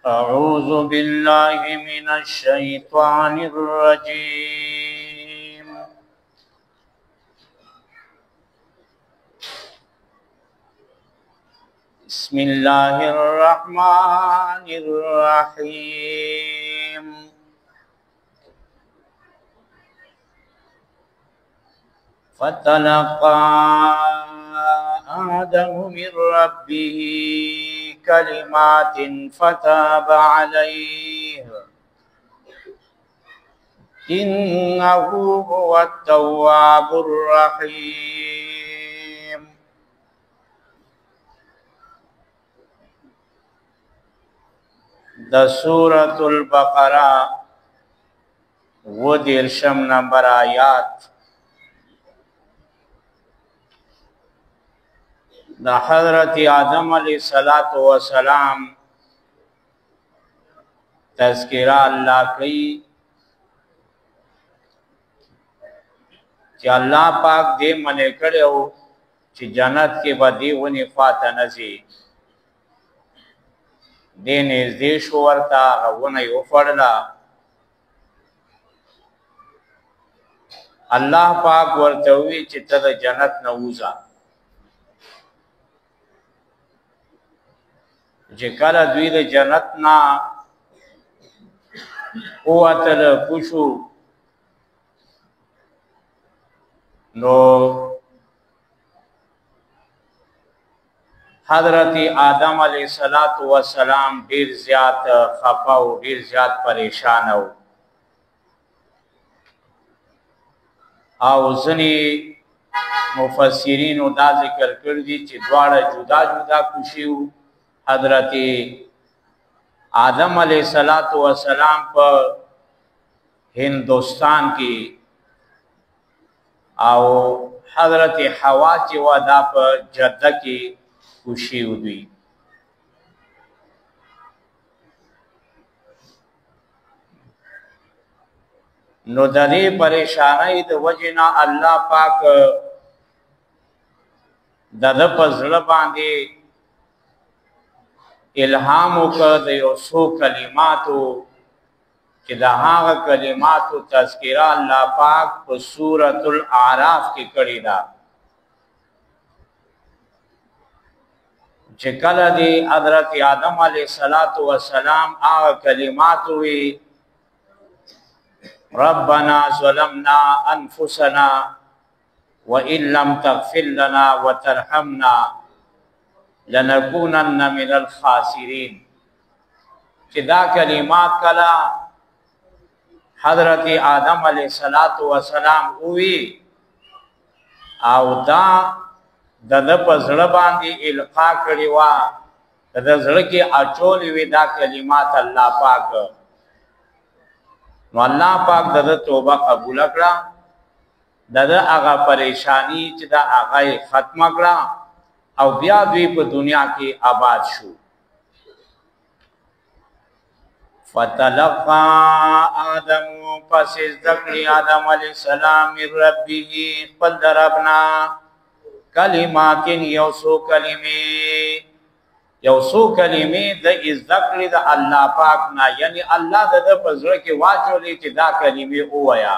أعوذ بالله من الشيطان الرجيم بسم الله الرحمن الرحيم فتلقى آدم من ربه كلمات فتاب عليه إنه هو التواب الرحيم. د سورة البقرة ودیرشم نمبر آیات د حضرت آدم علیہ السلام تذکرہ اللہ کی چې الله پاک دې منې کړو چې جنت کې به دې ونې فاته نشي دې نږدې شو ورته ونه یې وفړله الله پاک ورته وی چې ته د جنت نه وځه چې کله دوی د جنت نه ووتل کوشو نو حضرت آدم علیہ السلام ډیر زیات خفه او ډیر زیات پریشان او ځنی مفسرین دا ذکر کړی دي چې دواړه جدا جدا کوشیو حضرت آدم علیہ السلام په هندوستان کې او حضرت حوا چې ودا په جده کې خوشي ودی نو د دې پریشانای د وجنا الله پاک د پزړه باندې الهام وکړ د یو څو کلماتو چې د هغه کلماتو تذکرہ الله پاک په سورۃ الاعراف کې کړی دا چې کله دی حضرت آدم علیہ السلام هغه کلمات وی ربنا ظلمنا انفسنا وان لم تغفر لنا وترحمنا لنكونن من الخاسرین چې دا کلمات کلا حضرت آدم علیہ السلام وی او دا د پزړه باندې القا کړی وا د زړه کې اچول وی دا کلمات الله پاک نو الله پاک د توبه قبول کړه د هغه پریشانی چې دا هغه ختم کړه او بیا دوی په دنیا کې آباد شو فتلقى آدم پس ذکر آدم علیہ السلام من ربه قل دربنا کلمات یوسو کلمې د ذکر د الله پاک نه یعنی الله د پزړه کې واچولې چې دا کلمې اوایا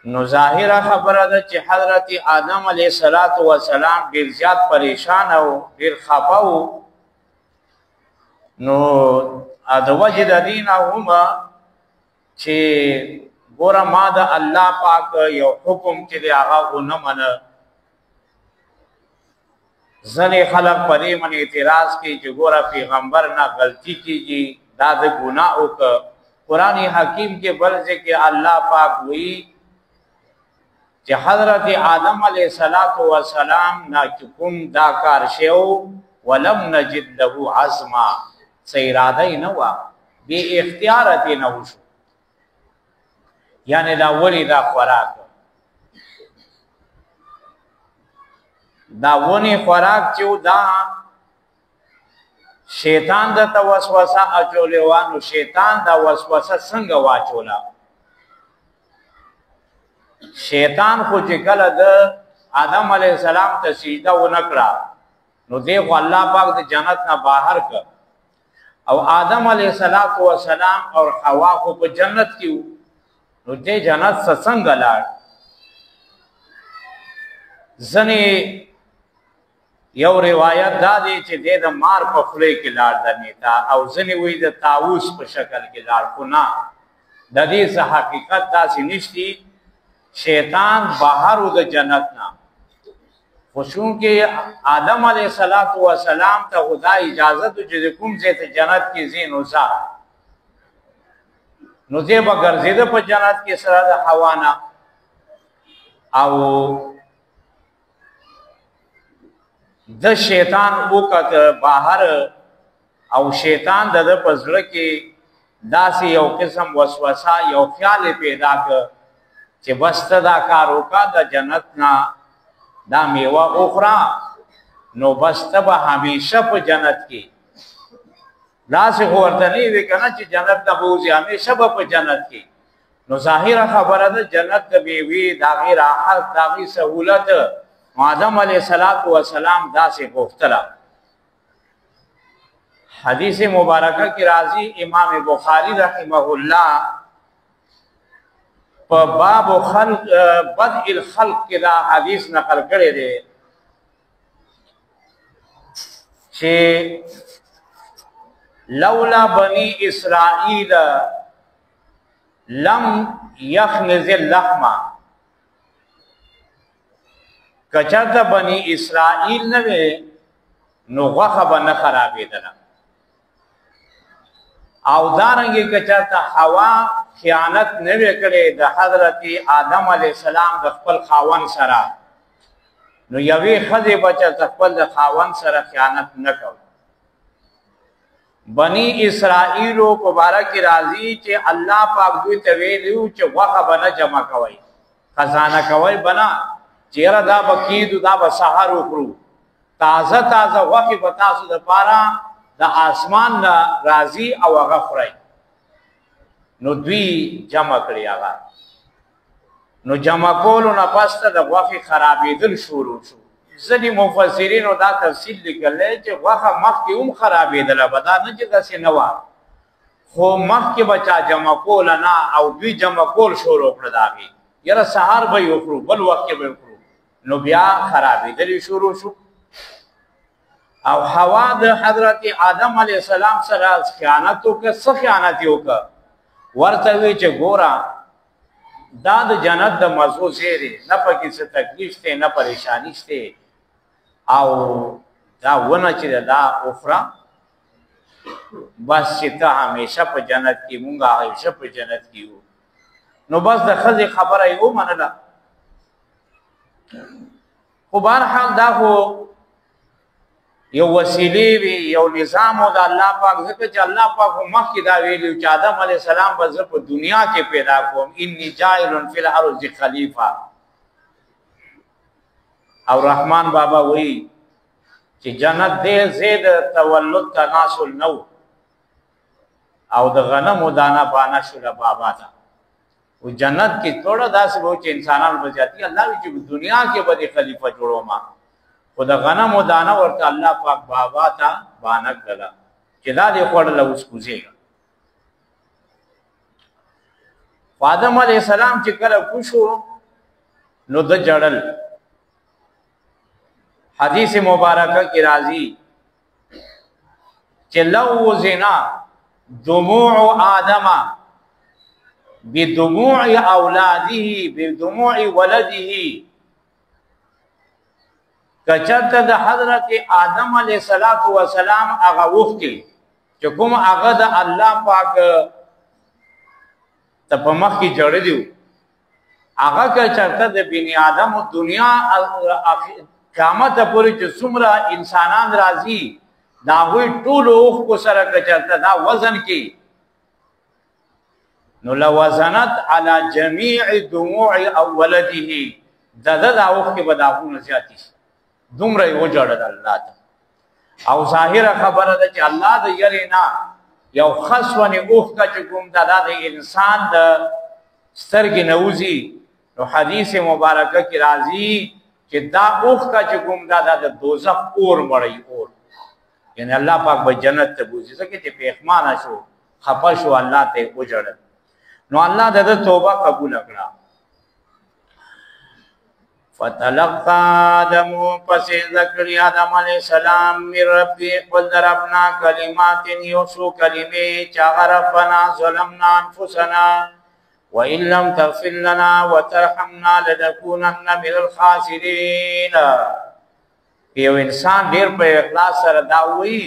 نو ظاهره خبره ده چې حضرت آدم علیہ السلام ډیر زیات پریشان او ډیر خفه وو نو د وجه د دین هم چې ګوره ما د الله پاک یو حکم چې دی هغه ونه منه ځنې خلک په دې باندې اعتراض کوي چې ګوره پیغمبر نه غلطي کیږي دا د ګناه وکړه قرآن حکیم کې بل ځای کې الله پاک وایي چې حضرت آدم علیہ السلام نا کوم دا کار شیو ولم نجد له عزما سیراده نه وا بی اختیارت نه وشو یعنی دا ولی دا خوراک دا ونی خوراک چې دا شیطان د وسوسه اچولیوانو شیطان دا وسوسه څنګه واچولا شیطان خو چې کله د آدم علیہ السلام ته سجده ونکړه نو دیکھو الله پاک د جنت نه بهر ک او آدم علیہ السلام اور حوا کو په جنت کې نو دې جنت څنګه لاړ ځنې یو روایت دا دی چې د مار په خولې کې لاړ دنیتا او ځنې وایي د طاووس په شکل کې لاړ خو نه د دې څه حقیقت داسې نشتی شیطان بهر و د جنت نه خو چونکې آدم علیه السلام ته خدا اجازت و چې د کوم ځای ته جنت کې ځې نو ځه نو ځای به ګرځېده په جنت کې سره د حوا نه او د شیطان وکړ بهر او شیطان د په زړه کې داسې یو قسم وسوسه یو خیال پیدا کړ چې بس ته دا کار وکړه د جنت نه دا میوه اخرى نو بس ته به همیشه په جنت کې داسې خو ورته نه وي که نه چې جنت ته به وځي همیشه به په جنت کې نو ظاهره خبره ده جنت د میوې د هغې راحت د هغې سهولت آدم علیه السلام داسې غوښتله حدیث مبارکه کی راضی امام بخاری رحمه الله په باب خلق بدء الخلق کې دا حدیث نقل کړی دی چې لولا بنی اسرائیل لم یخنز اللحم کچرته بنی اسرائیل نه نو غوښه به نه خرابېدله او دارنګه کچرته حوا خیانت نه وکړي د حضرت آدم علیه السلام د خپل خاوند سره نو یوې ښځې به چېرته خپل د خاوند سره خیانت نه کوي بني اسرائیلو په باره کې راځي چې الله پاک دوی ته ویلي وو چې غوښه به نه جمع کوئ خزانه کوئ به نه چېره دا به کیدو دا به سهار وکړو تازه تازه غوښې به تاسو دپاره د اسمان نه راځي او هغه خورئ نو دوی جمع کړي هغه نو جمع کولو نه پس ته د غوښې خرابېدل شروع شو ځینې مفسرینو دا تفصیل لیکلی چې غوښه مخکې هم خرابېدله به دا نه چې داسې نه وه خو مخکې به چا جمع کوله نه او دوی جمع کول شروع کړه د هغې یاره سهار به یې وخورو بل وخت کې به یې وخورو نو بیا خرابېدلې شروع شو او حوا د حضرت آدم علیه السلام سره خیانت وکړه څه خیانت یې وکړه ورته وی چې ګوره دا د جنت د مزو ځای دی نه پکې څه تکلیف دی نه پریشاني شته او دا ونه چې دا اخرى بس چې ته همیشه په جنت کې مونږ همیشه په جنت کې یو نو بس د ښځې خبره یې ومنله خو بهرحال دا خو یو وسیلې وي یو نظام و د الله پاک ځکه چې الله پاک خو مخکې دا ویلي چې آدم علیه السلام به زه په دنیا کې پیدا کوم انی جاعل فی الارض خلیفه او رحمان بابا وایي چې جنت دی ځای د تولد تناسل نه او د غنمو دانه بانه شوله بابا ته و جنت کې توړه داسې به چې انسانان به زیاتي الله وایي چې دنیا کې به د خلیفه جوړوم خو د غنمو دانه ورته الله پاک بابا ته بانه کړله چې دا دې خوړله اوس کوزېږه خو آدم علیه السلام چې کله کوز شو نو ده جړل حدیث مبارکه کې راځي چې لو وزنا دموع آدم بدموع اولاده بدموع ولده کچرته د حضرت آدم علیه السلام هغه وختي چې کوم هغه د الله پاک ته په مخ کې جوړېدي هغه کچرته د بني آدم دنیا قیامت پورې چې څومره انسانان راځي دا هغوی ټولو اوښکو سره کچرته دا وزن کې نو لوزنت علی جمیع دموع ولده د ده دا اوښکې به د هغونه زیاتې شي دومره یې وجړل الله ته او ظاهره خبره ده چې الله د یرې نه یو خسونې اوښکه چې کوم ده دا د انسان د سترګې نه وځي نو حدیث مبارکه کې راځي چې دا اوښکه چې کوم ده دا د دوزخ اور مړی اور یعنی الله پاک به جنت ته بوځي ځکه چې پېښمانه شو خپه شو الله ته وجړل نو الله د توبه قبول کړه فتلقى آدم پس ذکر آدم علیہ السلام من ربی قل ربنا کلمات یوسو کلمه چاغ ربنا ظلمنا انفسنا وإن لم تغفر لنا وترحمنا لنكونن من الخاسرين یو انسان ډیر په اخلاص سره دا وایي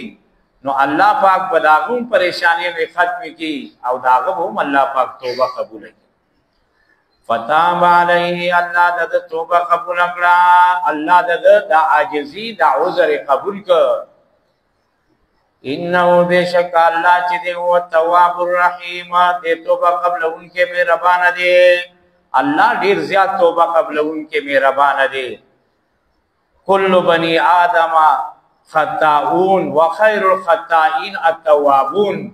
نو الله پاک په داغوم پریشانی به ختم کی او داغه هم الله پاک توبه قبول کړي فتاب علیه الله د توبه قبول کړه الله د عاجزی د عذر قبول کړ انه بشک الله چې دی او تواب الرحیم د توبه قبل انکه مهربان دی الله ډیر زیات توبه قبل انکه مهربان دی کل بنی آدم خطاؤون وخیر الخطائین التوابون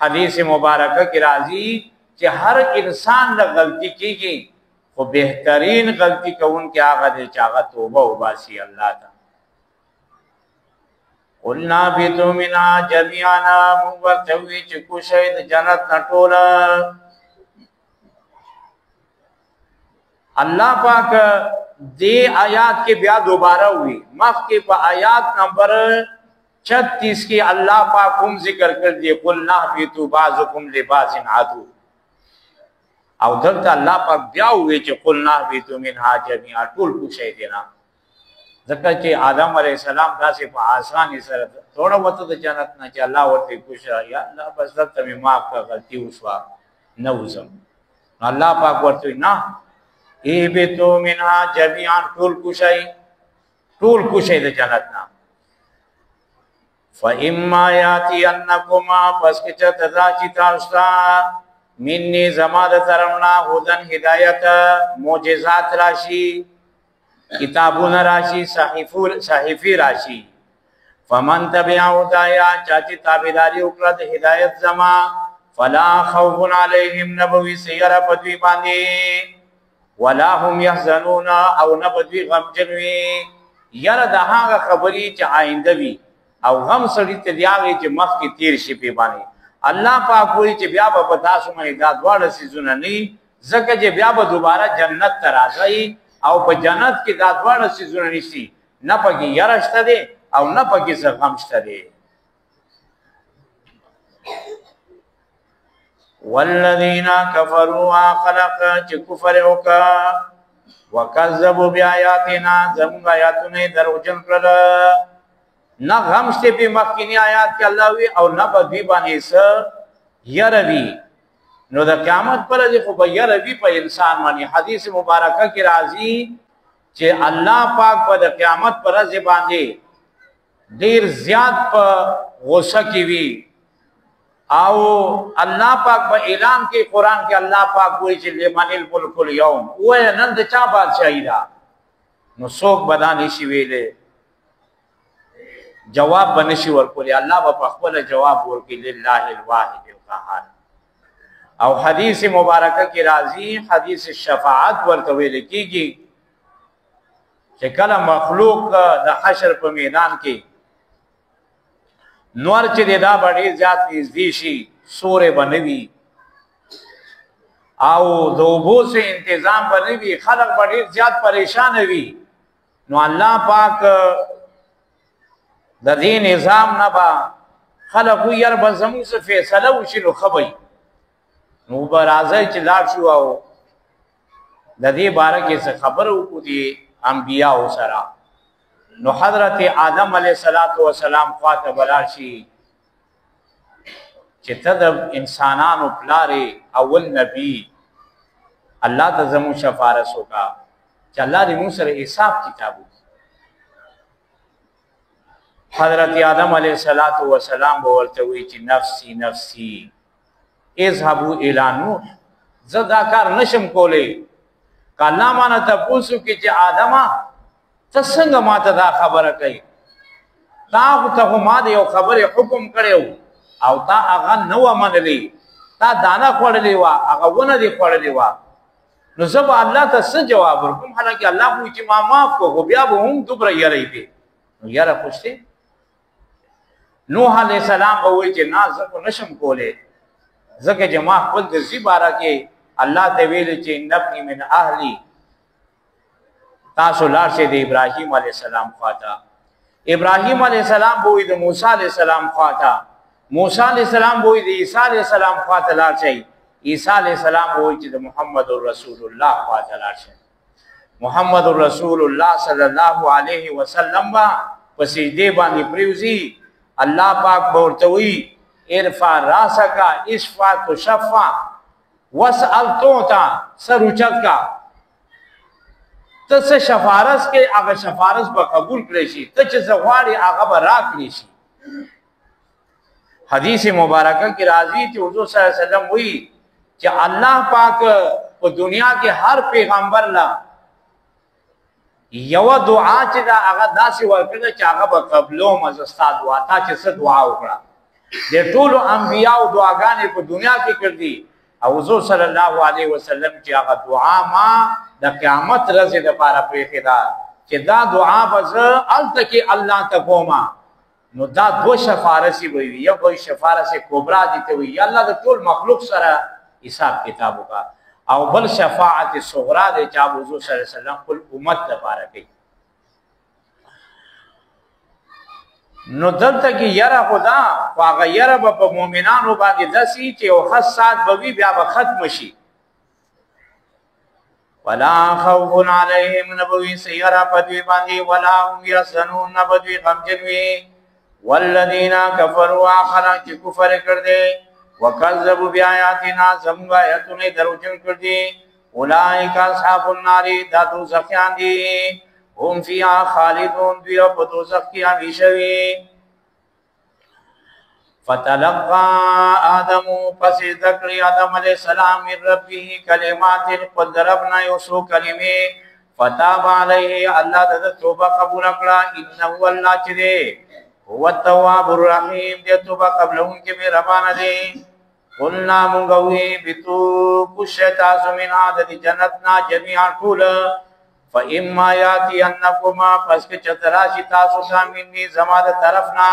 حدیث مبارکہ کی راضی کہ ہر انسان نے غلطی کیږي خو بہترین غلطی کون کے آغا دے چاغا توبہ وباسی اللہ تا قلنا بیتو منا جمیعنا مورتوی چکو شید جنت نٹولا اللہ پاک دے آیات کے بیا دوبارہ ہوئی مخ کے پا آیات نمبر 36 کی اللہ پاک کم ذکر کر دیے قلنا بیتو بعضکم لباس عدو او دلتا اللہ پاک بیا ہوئے چے قلنا بیتو منہا جمیعا ٹول پوچھے دینا ذکر چے آدم علیہ السلام دا سے پا آسانی سر تھوڑا وقت دا جنت نا چے اللہ ورتے پوچھ رہا یا اللہ بس دلتا میں معاف کا غلطی اسوا نوزم اللہ پاک ورتے نا ای بیتو منہا جمیعا ٹول پوچھے دا جنت نا فَإِمَّا يَأْتِيَنَّكُمَا پس کچھ تزاچی تاستا منی زماد طرفنا ہدن ہدایت معجزات راشی کتابون راشی صحیفی راشی فمن تبعا ہدایا چاچی تابداری اکرد ہدایت زما فلا خوف علیہم نبوی سیر پدوی باندی ولا هم یحزنون او نبدوی غمجنوی یر دہاں خبری چا آئندوی او غم سڑی تدیاغی چا مخ کی تیر شپی بانی اللہ پاک ہوئی چی بیا با پتاسو میں دادوار سیزونا نہیں زکر چی بیا با دوبارہ جنت ترازائی او پا جنت کی دادوار سیزونا نہیں سی نا پا کی یرشتا دے او نا پا کی سغمشتا دے والذین کفروا خلق چی کفر اوکا وکذبوا بی آیاتنا زمون آیاتنے درو جن کرد نہ غمشتے پی مخینی آیات کے اللہ ہوئی اور نہ بدوی بانی سا یروی نو دا قیامت پر ازی خوب یروی پا انسان مانی حدیث مبارکہ کی رازی چے اللہ پاک پا دا قیامت پر ازی باندے دیر زیاد پا غصہ کی وی او اللہ پاک با اعلان کے قرآن کے اللہ پاک ہوئی چے لمن الملک اليوم وہ نند چا بادشاہی دا نو سوک بدانی شویلے جواب بنشی ورکولی اللہ با پخبل جواب ورکی للہ الواحد القہار او حدیث مبارکہ کی رازی حدیث شفاعت ورکویل کی گی کہ کل مخلوق دا حشر پا میدان کی نور چی دا بڑی زیاد نزدیشی سور بنوی او دوبو سے انتظام بنوی خلق بڑی زیاد پریشان ہوئی نو اللہ پاک دا دی نظام نبا خلقو یر بزمون سے فیصلہ وشنو خبی نو برازی چی لار شو آو دا دی بارکی سے خبر کو دی انبیاء و سرا نو حضرت آدم علیہ السلام خواتب الارشی چی تدب انسانانو پلارے اول نبی اللہ دا زمون شفارسو کا چی اللہ دی مون سر حساب کتابو حضرت آدم علیہ السلام بولتے ہوئی چی نفسی نفسی اذهبوا الى نوح زداکار نشم کولے کہ اللہ مانا تا پوسو کی چی آدما تسنگ ماتا دا خبر کئی تا ما دے یو خبر حکم کرے ہو او تا اغا نو من لی تا دانا خوڑ لیوا اغا ون دی خوڑ لیوا نو زب اللہ تا سن جواب رکم حالانکہ اللہ کوئی چی ما معاف کو بیا بو ہم دوبرا یرائی دے نو یرا خوشتے نوح علیہ السلام به وایي چې نه زه خو نشم کولی ځکه چې ما خپل د ځي باره کې الله ته ویلي چې نبني من اهلي تاسو لاړ شئ د ابراهیم علیه السلام خواته ابراهیم علیه السلام به وایي د موسی علیه السلام خواته موسی علیه السلام به وایي د عیسی علیه السلام خواته لاړ شئ عیسی علیه السلام به وایي چې د محمد رسول الله خواته لاړ شئ محمد رسول الله صلی الله علیه وسلم با په سجدې باندې پریوزي الله پاک به ورته وایي ارفع راسک اشفع تشفع واسأل تعطى سر اوچت کا ته څه شفارس کې هغه شفارس به قبول کړی شي ته چې څه غواړې هغه به راکړی شي حدیث مبارکه کې راځي چې حضور صلی الله علیه وسلم وایي چې الله پاک په دنیا کې هر پیغمبر لا یو دعا چې دا هغه داسې ورکړه چې هغه به قبلو مزستا دعا تا چې څه دعا وکړه د ټولو انبیاو دعاګانې په دنیا کې کړې او حضور صلی الله علیه وسلم چې هغه دعا ما د قیامت ورځې دپاره پرېښې ده چې دا دعا به زه هلته کې الله ته کومه نو دا دو شفارسي به وي یو به شفارس کبرا دي ته وي یا الله د ټول مخلوق سره حساب کتاب وکړه او بل شفاعت صغرا دی چې حضور صلی الله علیه وسلم خپل امت لپاره کوي نو دلته کې یره خدا خو هغه یره به په مؤمنانو باندې داسې چې یو ښه ساعت به وي بیا به ختم شي ولا خوف علیهم نبوي سیاره په دوی باندې ولا هم یحزنون نه به دوی غمجن وي والذین کفروا خلق چې کفر کړ دي وکذبوا بآیاتنا زموږ آیاتونه دروغجن کړ دي اولئک اصحاب النار دا دوزخیان دي هم فيها خالدون دوی په دوزخ کې همیشه وي فتلقى آدم پس ذکر آدم علیہ السلام من ربه کلمات قدربنا یوسو کلمه فتاب علیه الله د توبه قبول کړه انه الله چې دی هو التواب الرحیم دې توبه قبلون کې مهربان دی قلنا مونږوي بتو پښتا زمينا د جنتنا جميعا ټول فإما يأتينكما پس کې چتراشي تاسو سامنے زما د طرفنا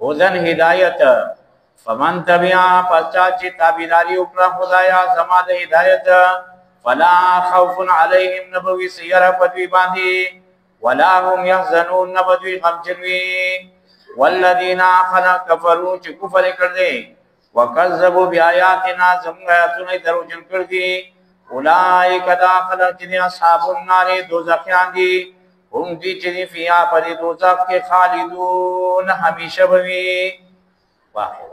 وزن هدایت فمن تبع پس چې تابعداري وکړه خدایا زما د هدایت فلا خوف عليهم نبوي سيره پدوي باندې ولا هم يحزنون نبوي غمجنوي والذين كفروا چې کفر کړي وکذبوا بآیاتنا زموږ آیاتونه دروغجن کړي اولئک داخل چې اصحاب النار دوزخیان دي هم دي چې فيها پر دوزخ کې خالدون همیشه وي واخر